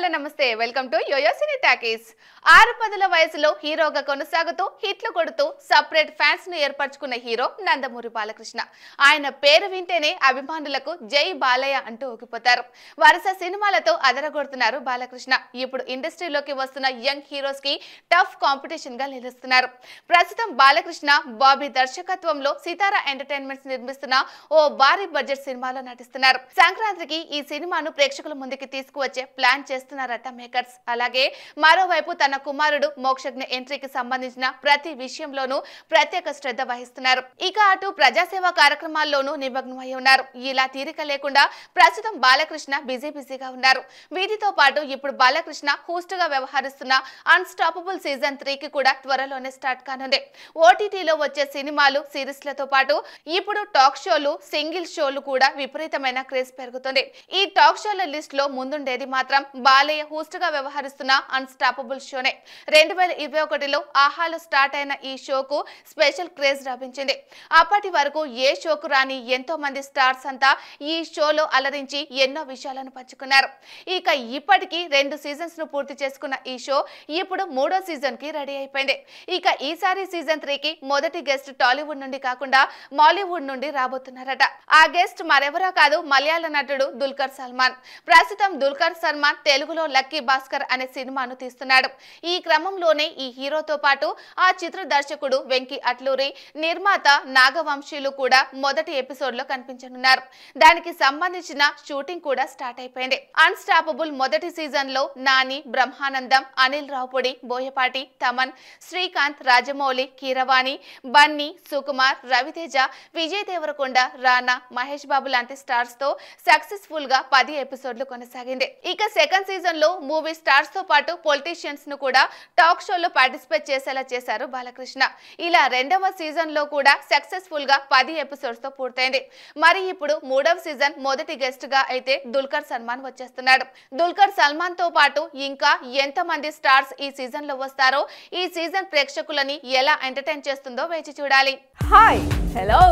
Hello నమస్తే welcome to YoYo Cine Talkies. 6 వయసులో హీరోగా కొనసాగుతూ హిట్లు కొడుతూ సెపరేట్ ఫ్యాన్స్ ను ఏర్పరచుకున్న హీరో నందమూరి బాలకృష్ణ. ఆయన పేరు వింటేనే అభిమానులకు జై బాలయ్య అంటూ ఊగిపోతారు. వరుస సినిమాలతో అదరగొడుతున్నారు బాలకృష్ణ. ఇప్పుడు ఇండస్ట్రీలోకి వస్తున్న యంగ్ హీరోస్ కి టఫ్ కాంపిటీషన్ గా నిలుస్తున్నారు. ప్రస్తుతం బాలకృష్ణ బాబీ దర్శకత్వంలో సితారా ఎంటర్టైన్మెంట్స్ నిర్మిస్తున్న ఓ భారీ బడ్జెట్ సినిమాలో నటిస్తున్నారు. సంక్రాంతికి ఈ సినిమాను ప్రేక్షకుల ముందుకి తీసుకువచ్చే ప్లాన్ చేస్తున్నారట మేకర్స్. అలాగే మరోవైపు తన కుమారుడు మోక్షజ్ఞ ఎంట్రీకి సంబంధించిన ప్రతి విషయంలోనూ ప్రత్యేక శ్రద్ధ వహిస్తున్నారు. ఇక అటు ప్రజాసేవ కార్యక్రమాల్లోనూ నిమగ్నమై ఉన్నారు. ఇలా తీరిక లేకుండా ప్రస్తుతం బాలకృష్ణ బిజీగా ఉన్నారు. వీటితో పాటు ఇప్పుడు బాలకృష్ణ హోస్ట్ గా వ్యవహరిస్తున్న అన్స్టాపబుల్ సీజన్ 3కి కూడా త్వరలోనే స్టార్ట్ కానుంది. ఓటీటీలో వచ్చే సినిమాలు సిరీస్లతో పాటు ఇప్పుడు టాక్ షోలు సింగిల్ షోలు కూడా విపరీతమైన క్రేజ్ పెరుగుతుంది. ఈ టాక్ షోల లిస్ట్ లో ముందుండేది మాత్రం బాలయ్య హోస్ట్ గా వ్యవహరిస్తున్న అన్స్టాపబుల్ షోనే. 2021లో ఆహాలో స్టార్ట్ అయిన ఈ షోకు స్పెషల్ క్రేజ్ లభించింది. అప్పటి వరకు ఏ షోకు రాని ఎంతో మంది స్టార్స్ అంతా ఈ షోలో అలరించి ఎన్నో విషయాలను పంచుకున్నారు. ఇక ఇప్పటికీ 2 సీజన్స్ ను పూర్తి చేసుకున్న ఈ షో ఇప్పుడు 3వ సీజన్ కి రెడీ అయిపోయింది. ఇక ఈసారి సీజన్ 3కి మొదటి గెస్ట్ టాలీవుడ్ నుండి కాకుండా మాలీవుడ్ నుండి రాబోతున్నారట. ఆ గెస్ట్ మరెవరో కాదు, మలయాళ నటుడు దుల్కర్ సల్మాన్. ప్రస్తుతం దుల్కర్ సల్మాన్ తెలుగులో లక్కీ భాస్కర్ అనే సినిమాను తీస్తున్నాడు. ఈ క్రమంలోనే ఈ హీరోతో పాటు ఆ చిత్ర దర్శకుడు వెంకీ అట్లూరి, నిర్మాత నాగవంశీలు కూడా మొదటి ఎపిసోడ్ లో కనిపించనున్నారు. దానికి సంబంధించిన షూటింగ్ కూడా స్టార్ట్ అయిపోయింది. అన్స్టాపబుల్ మొదటి సీజన్ లో నాని, బ్రహ్మానందం, అనిల్ రావుపూడి, బోయపాటి, తమన్, శ్రీకాంత్, రాజమౌళి, కీరవాణి, బన్నీ, సుకుమార్, రవితేజ, విజయ్ దేవరకొండ, రానా, మహేష్ బాబు లాంటి స్టార్స్ తో సక్సెస్ఫుల్ గా 10 ఎపిసోడ్లు కొనసాగింది. ఇక సెకండ్ సీజన్ లో మూవీ స్టార్స్ తో పాటు పొలిటీషియన్స్ ను కూడా టాక్ షోలో పార్టిసిపేట్ చేసేలా చేశారు బాలకృష్ణ. ఇలా 2వ సీజన్ లో కూడా సక్సెస్ఫుల్ గా 10 ఎపిసోడ్స్ తో పూర్తయింది. మరి ఇప్పుడు 3వ సీజన్ మొదటి గెస్ట్ గా అయితే దుల్కర్ సల్మాన్ వచ్చేస్తున్నాడు. దుల్కర్ సల్మాన్ తో పాటు ఇంకా ఎంత మంది స్టార్స్ ఈ సీజన్ లో వస్తారో, ఈ సీజన్ ప్రేక్షకులని ఎలా ఎంటర్టైన్ చేస్తుందో వేచి చూడాలి. హాయ్ హలో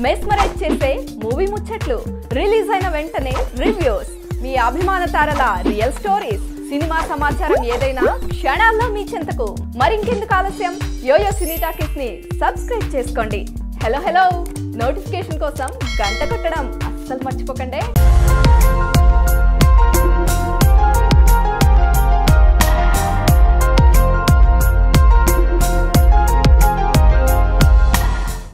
మెస్మరైజ్ చేసే మూవీ ముచ్చట్లు, రిలీజ్ అయిన వెంటనే రివ్యూస్, మీ అభిమాన తారల రియల్ స్టోరీస్, సినిమా సమాచారం ఏదైనా క్షణాల్లో మీ చెంతకు. మరింకెందుకు ఆలస్యం, యోయో సినీ టాకీస్ ని సబ్స్క్రైబ్ చేసుకోండి. హలో నోటిఫికేషన్ కోసం గంట కొట్టడం అస్సలు మర్చిపోకండి.